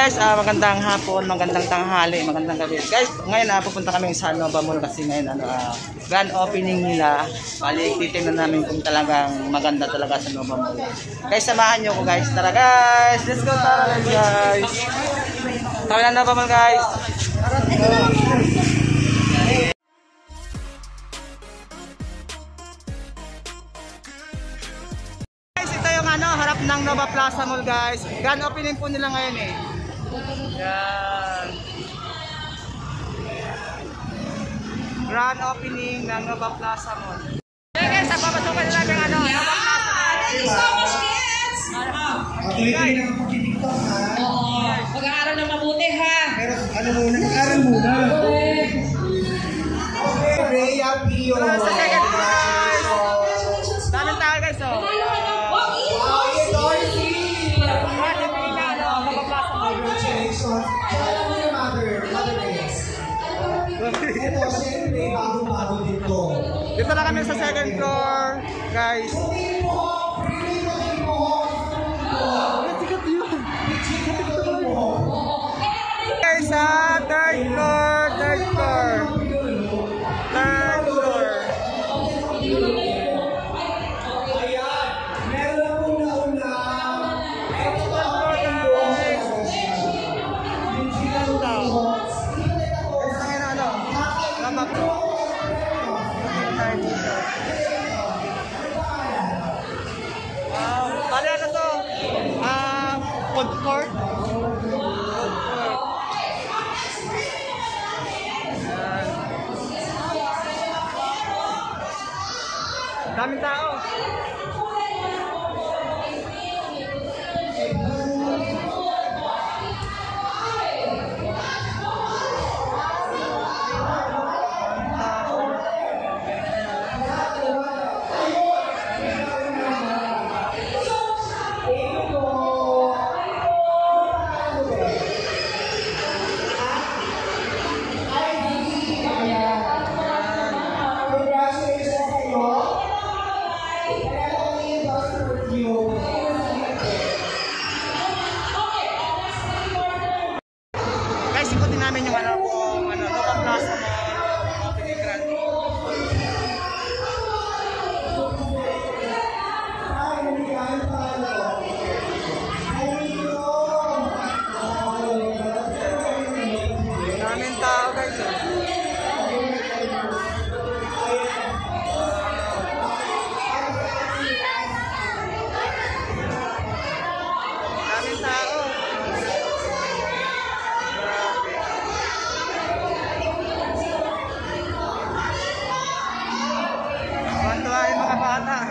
guys, magandang hapon, magandang tanghali, magandang gabi. Guys, ngayon pupunta kami sa Nova Mall kasi ngayon grand opening nila. Bali, titingnan namin kung talagang maganda talaga sa Nova Mall. Guys, samahan niyo ko guys. Tara guys, let's go tara guys. Tara na Nova Mall guys. Harap ng Nova Plaza Mall guys. Grand opening po nila ngayon eh. Yan. Grand opening ng Nova Plaza Mall. Okay guys, papasukan nila ng Nova Plaza Mall. Tuloy-tuloy na kapag TikTok ha. Oo. Mag-aaral na mabuti ha. Pero ano muna, mag-aaral muna. Okay. Rhea Pio. Sa second guys. Daming tao guys oh. Dito na kami sa second floor, guys. Guys, sa third floor. Food court. Daming tao. Guys, ikutin namin yung Nova Plaza Mall opening grand. Daming tao guys. Daming tao. Ay mga bata.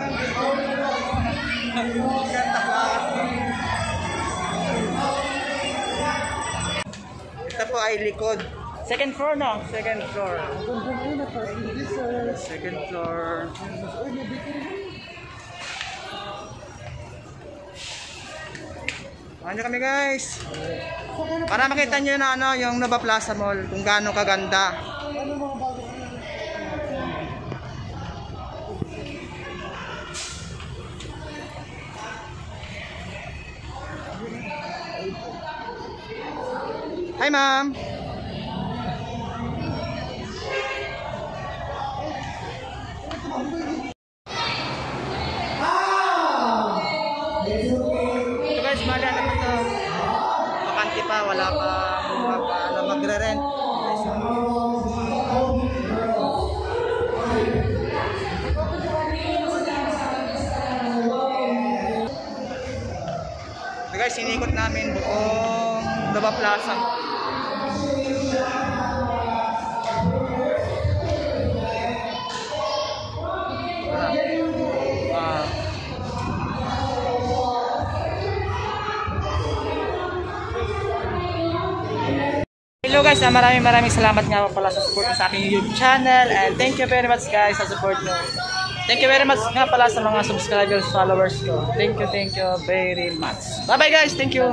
Ganda lahat. Ito po ay likod. Second floor no? Second floor. Second floor. Ano kami guys? Para makita nyo na yung Nova Plaza Mall kung gaano kaganda. Hi ma'am. Ito guys, mali na pa ito. Bakante pa, wala pa magre-rent. Ito guys, sinikot namin buong Nova Plaza. Hello guys, maraming salamat nga pala sa support sa aking YouTube channel and thank you very much guys sa support nyo. Thank you very much nga pala sa mga subscribers, followers ko. Thank you very much. Bye bye guys, thank you.